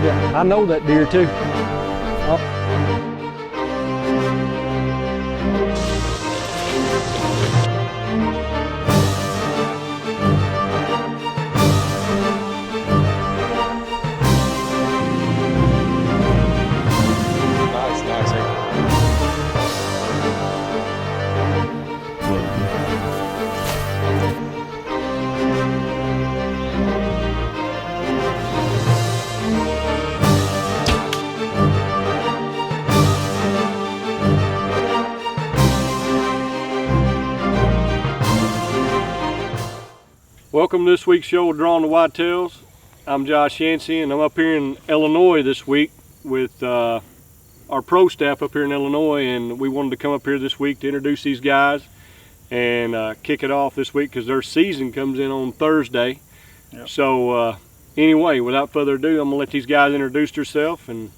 Yeah, I know that deer too. Welcome to this week's show of Drawn to Whitetails. I'm Josh Yancey, and I'm up here in Illinois this week with our pro staff up here in Illinois, and we wanted to come up here this week to introduce these guys and kick it off this week because their season comes in on Thursday. Yep. So anyway, without further ado, I'm going to let these guys introduce themselves and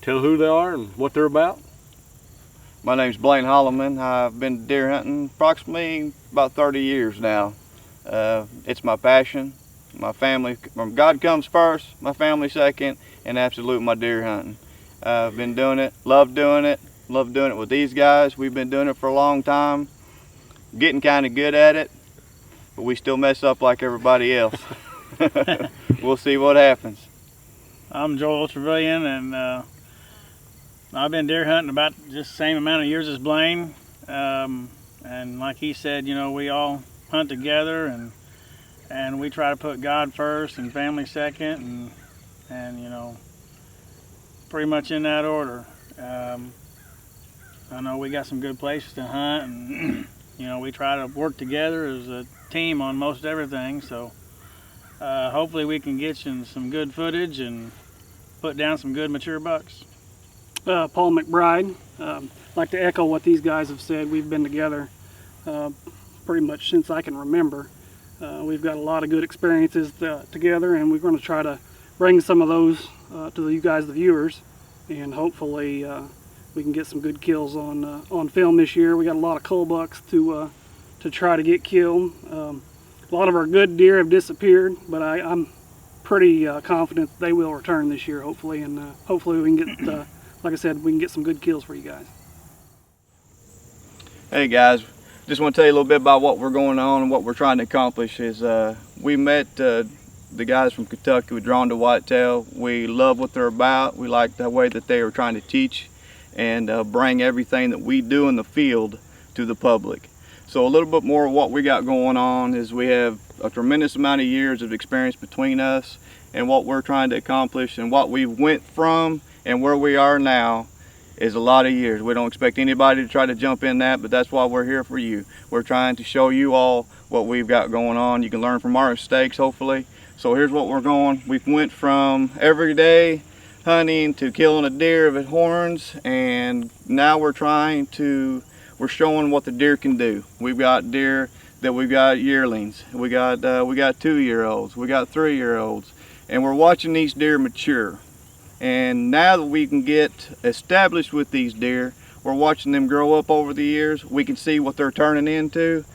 tell who they are and what they're about. My name's Blaine Holloman. I've been deer hunting approximately about 30 years now. It's my passion. My family, God comes first, my family second, and absolute my deer hunting. I've been doing it, love doing it with these guys. We've been doing it for a long time, getting kind of good at it, but we still mess up like everybody else. We'll see what happens. I'm Joel Trevelyan, and I've been deer hunting about just the same amount of years as Blaine. And like he said, you know, we all hunt together, and we try to put God first and family second, and you know, pretty much in that order. I know we got some good places to hunt, and you know, we try to work together as a team on most everything. So hopefully we can get you some good footage and put down some good mature bucks. Paul McBride. Like to echo what these guys have said. We've been together pretty much since I can remember. We've got a lot of good experiences together, and we're going to try to bring some of those to you guys, the viewers, and hopefully we can get some good kills on film this year. We got a lot of cull bucks to try to get killed. A lot of our good deer have disappeared, but I'm pretty confident they will return this year, hopefully, and hopefully we can get, like I said, we can get some good kills for you guys. Hey guys, just want to tell you a little bit about what we're going on and what we're trying to accomplish. Is we met the guys from Kentucky with Drawn to Whitetail. We love what they're about. We like the way that they are trying to teach and bring everything that we do in the field to the public. So a little bit more of what we got going on is we have a tremendous amount of years of experience between us and what we're trying to accomplish, and what we went from and where we are now is a lot of years. We don't expect anybody to try to jump in that, but that's why we're here for you. We're trying to show you all what we've got going on. You can learn from our mistakes, hopefully. So here's what we're going. We've went from everyday hunting to killing a deer with horns, and now we're showing what the deer can do. We've got deer that we've got yearlings. We got 2-year-olds. We got 3-year-olds, and we're watching these deer mature. And now that we can get established with these deer, we're watching them grow up over the years. We can see what they're turning into,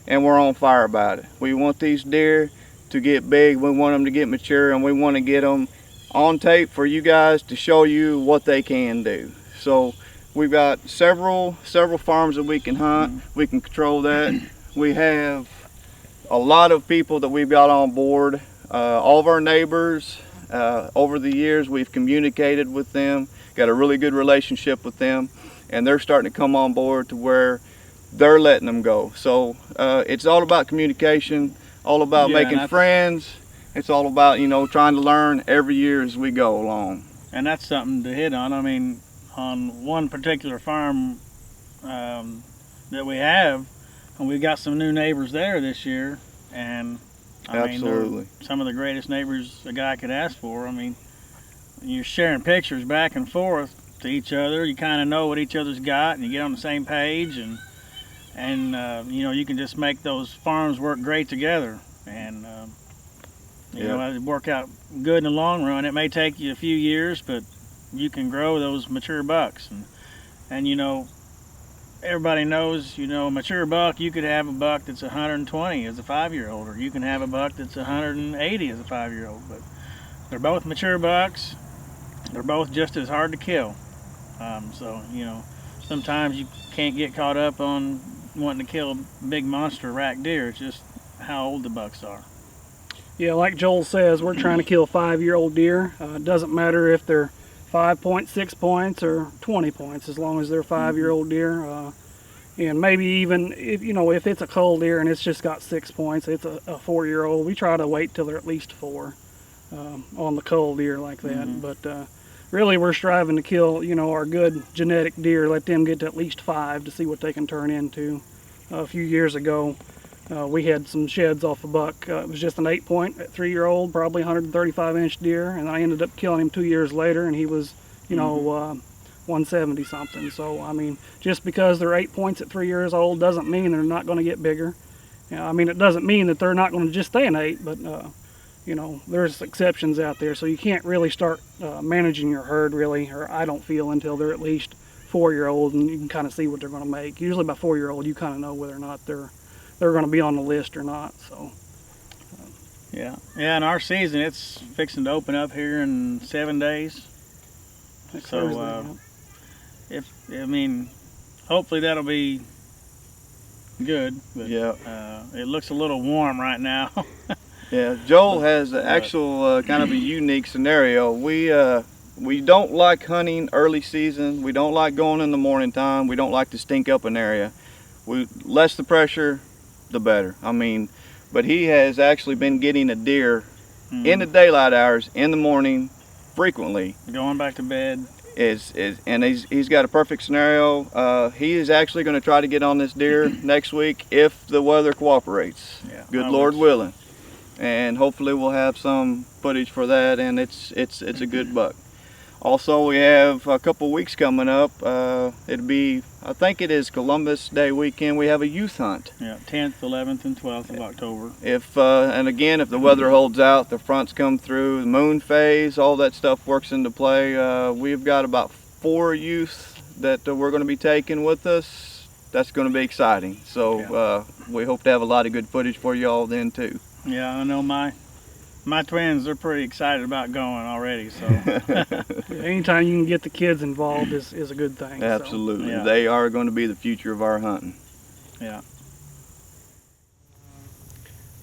and we're on fire about it. We want these deer to get big, we want them to get mature, and we want to get them on tape for you guys to show you what they can do. So we've got several farms that we can hunt. We can control that. We have a lot of people that we've got on board, all of our neighbors. Over the years, we've communicated with them, got a really good relationship with them, and they're starting to come on board to where they're letting them go. So it's all about communication, all about making friends. It's all about, you know, trying to learn every year as we go along. And that's something to hit on. I mean, on one particular farm that we have, and we've got some new neighbors there this year, and I mean, they're some of the greatest neighbors a guy could ask for. I mean, you're sharing pictures back and forth to each other. You kind of know what each other's got, and you get on the same page, and you know, you can just make those farms work great together, and you know, it'll work out good in the long run. It may take you a few years, but you can grow those mature bucks, and you know, everybody knows, you know, a mature buck, you could have a buck that's 120 as a 5-year-old, or you can have a buck that's 180 as a 5-year-old, but they're both mature bucks, they're both just as hard to kill. So, you know, sometimes you can't get caught up on wanting to kill a big monster rack deer. It's just how old the bucks are. Yeah, like Joel says, we're trying to kill 5-year-old deer. It doesn't matter if they're 5 points, 6 points, or 20 points, as long as they're 5-year-old deer. And maybe even if it's a cull deer and it's just got 6 points, it's a 4-year-old. We try to wait till they're at least 4 on the cull deer like that. But really, we're striving to kill our good genetic deer, let them get to at least 5 to see what they can turn into. A few years ago, we had some sheds off a buck. It was just an 8-point, 3-year-old, probably 135-inch deer, and I ended up killing him 2 years later, and he was 170 something. So I mean, just because they're 8 points at 3 years old doesn't mean they're not going to get bigger. I mean, it doesn't mean that they're not going to just stay an 8, but there's exceptions out there. So you can't really start managing your herd really, or I don't feel, until they're at least 4-year-old, and you can kind of see what they're going to make. Usually by 4-year-old, you kind of know whether or not they're going to be on the list or not. So yeah, and our season, it's fixing to open up here in 7 days. next So Thursday, hopefully that'll be good. But, Yeah. it looks a little warm right now. Yeah, Joel has an actual kind of a unique scenario. We don't like hunting early season. We don't like going in the morning time. We don't like to stink up an area. Less the pressure, the better. I mean, but he has actually been getting a deer in the daylight hours in the morning frequently. Going back to bed. And he's got a perfect scenario. He is actually going to try to get on this deer next week if the weather cooperarates. Yeah, Good Lord willing. And hopefully we'll have some footage for that, and it's a good buck. Also, we have a couple weeks coming up. It'll be, I think it is Columbus Day weekend. We have a youth hunt. Yeah, 10th, 11th, and 12th of October. And again, if the weather holds out, the fronts come through, the moon phase, all that stuff works into play. We've got about 4 youth that we're going to be taking with us. That's going to be exciting. So we hope to have a lot of good footage for you all then too. Yeah, I know my twins, they're pretty excited about going already. So anytime you can get the kids involved is a good thing. Absolutely. So, yeah. They are going to be the future of our hunting. Yeah.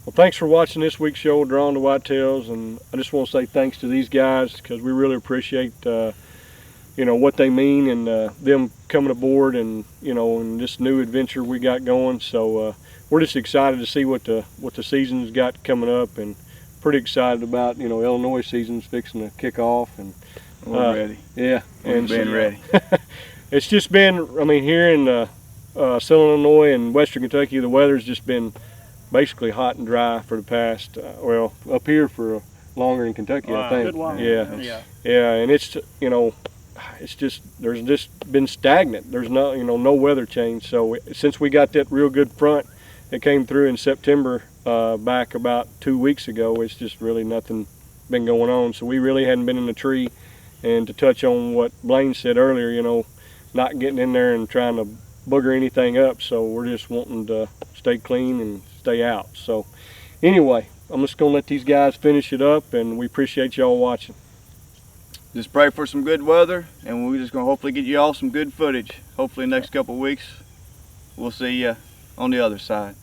Well, thanks for watching this week's show, Drawn to Whitetails, and I just want to say thanks to these guys because we really appreciate what they mean and them coming aboard and and this new adventure we got going. So we're just excited to see what the season's got coming up, and pretty excited about Illinois season's fixing to kick off, and We're ready. Yeah, We've been ready. It's just been, here in Southern Illinois and Western Kentucky, the weather's just been basically hot and dry for the past up here for longer in Kentucky. Wow, I think. good while. Yeah, and it's it's just there's just been stagnant. There's no weather change. So since we got that real good front that came through in September back about 2 weeks ago, it's just really nothing been going on. So we really hadn't been in the tree. And to touch on what Blaine said earlier, not getting in there and trying to booger anything up. So we're just wanting to stay clean and stay out. So anyway, I'm just gonna let these guys finish it up, and we appreciate y'all watching. Just pray for some good weather, and we're just going to hopefully get you all some good footage. Hopefully next couple of weeks, we'll see you on the other side.